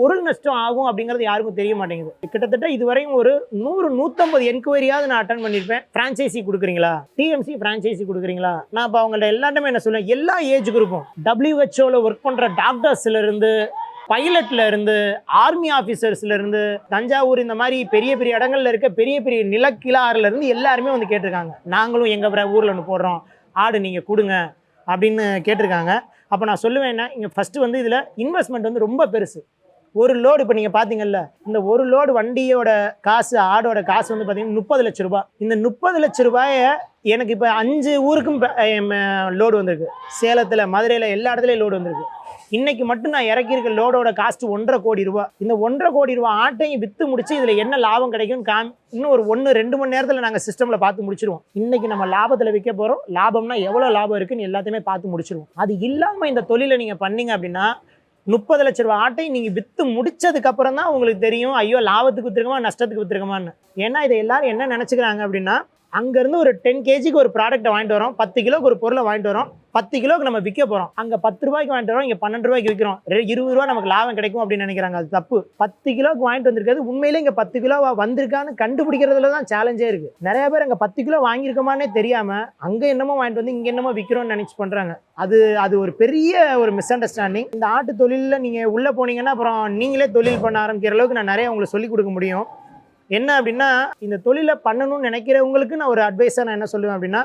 பொருள் நஷ்டம் ஆகும் அப்படிங்கிறது யாருக்கும் தெரிய மாட்டேங்குது. கிட்டத்தட்ட இதுவரையும் ஒரு 100-150 என்கொயரியாவது நான் அட்டன் பண்ணியிருப்பேன். ஃப்ரான்ச்சைசி கொடுக்குறீங்களா, டிஎம்சி ஃப்ரான்ச்சைசி கொடுக்குறீங்களா. நான் இப்போ அவங்கள்ட்ட எல்லாருமே என்ன சொல்லுவேன், எல்லா ஏஜ் குரூப்பும் WHOவில் ஒர்க் பண்ணுற டாக்டர்ஸ்லேருந்து, பைலட்ல இருந்து, ஆர்மி ஆஃபீஸர்ஸ்ல இருந்து, தஞ்சாவூர் இந்த மாதிரி பெரிய பெரிய இடங்கள்ல இருக்க பெரிய பெரிய நிலக்கிழாறுல இருந்து எல்லாருமே வந்து கேட்டிருக்காங்க. நாங்களும் எங்க ஊர்ல ஒன்று போடுறோம், ஆடு நீங்க கொடுங்க அப்படின்னு கேட்டிருக்காங்க. அப்போ நான் சொல்லுவேன் என்ன, இங்கே ஃபர்ஸ்ட் வந்து இதில் இன்வெஸ்ட்மெண்ட் வந்து ரொம்ப பெருசு. ஒரு லோடு இப்போ நீங்கள் பார்த்தீங்கல்ல, இந்த ஒரு லோடு வண்டியோட காசு, ஆடோட காசு வந்து பார்த்தீங்கன்னா 30 லட்ச ரூபாய். இந்த 30 லட்ச ரூபாயை எனக்கு இப்போ 5 ஊருக்கும் லோடு வந்திருக்கு. சேலத்தில், மதுரையில், எல்லா இடத்துலையும் லோடு வந்திருக்கு. இன்னைக்கு மட்டும் நான் இறக்கியிருக்க லோடோட காஸ்ட் 1.5 கோடி ரூபாய். இந்த 1.5 கோடி ரூபாய் ஆட்டையும் விற்று முடிச்சு இதில் என்ன லாபம் கிடைக்கும் இன்னும் ஒரு 1-2 மணி நேரத்தில் நாங்கள் சிஸ்டமில் பார்த்து முடிச்சிருவோம். இன்னைக்கு நம்ம லாபத்தில் விற்க போகிறோம். லாபம்னா எவ்வளோ லாபம் இருக்குன்னு எல்லாத்தையுமே பார்த்து முடிச்சிருவோம். அது இல்லாமல் இந்த தொழிலை நீங்கள் பண்ணீங்க அப்படின்னா 30 லட்ச ரூபாய் ஆட்டை நீங்கள் விற்று முடிச்சதுக்கப்புறம் தான் உங்களுக்கு தெரியும், ஐயோ லாபத்துக்கு விற்றுருக்கமா நஷ்டத்துக்கு விற்றுருக்கமான்னு. ஏன்னா இதை எல்லாரும் என்ன நினச்சிக்கிறாங்க அப்படின்னா, அங்கேருந்து ஒரு 10 kgக்கு ஒரு ப்ராடக்ட்டை வாங்கிட்டு வரோம், 10 கிலோக்கு ஒரு பொருளை வாங்கிட்டு வரோம், 10 கிலோக்கு நம்ம விற்க போகிறோம். அங்கே 10 ரூபாய்க்கு வாங்கிட்டு வரோம், இங்கே 12 ரூபாய்க்கு விற்கிறோம், 20 ரூபா நமக்கு லாபம் கிடைக்கும் அப்படின்னு நினைக்கிறாங்க. அது தப்பு. 10 கிலோக்கு வாங்கிட்டு வந்திருக்காது, உண்மையிலே இங்கே 10 கிலோவா வந்திருக்கான்னு கண்டுபிடிக்கிறதுல தான் சேலஞ்சே இருக்குது. நிறைய பேர் அங்கே 10 கிலோ வாங்கியிருக்கோமானே தெரியாமல் அங்கே என்னமோ வாங்கிட்டு வந்து இங்கே என்னமோ விற்கிறோம்னு நினச்சி பண்ணுறாங்க. அது ஒரு பெரிய ஒரு மிஸ் அண்டர்ஸ்டாண்டிங். இந்த ஆட்டு தொழிலில் நீங்கள் உள்ளே போனீங்கன்னா அப்புறம் நீங்களே தொழில் பண்ண ஆரம்பிக்கிற அளவுக்கு நான் நிறைய உங்களுக்கு சொல்லிக் கொடுக்க முடியும். என்ன அப்படின்னா, இந்த தொழிலை பண்ணணும்னு நினைக்கிறவங்களுக்கு நான் ஒரு அட்வைஸாக நான் என்ன சொல்லுவேன் அப்படின்னா,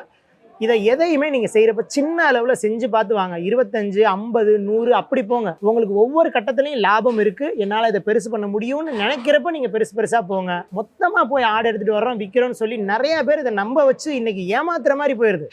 இதை எதையுமே நீங்கள் செய்கிறப்ப சின்ன அளவில் செஞ்சு பார்த்து வாங்க. 25, 50, 100 அப்படி போங்க. உங்களுக்கு ஒவ்வொரு கட்டத்துலையும் லாபம் இருக்குது, என்னால் இதை பெருசு பண்ண முடியும்னு நினைக்கிறப்ப நீங்கள் பெருசாக போங்க. மொத்தமாக போய் ஆடு எடுத்துகிட்டு வர்றோம் விற்கிறோன்னு சொல்லி நிறைய பேர் இதை நம்ப வச்சு இன்னைக்கு ஏமாத்துற மாதிரி போயிடுது.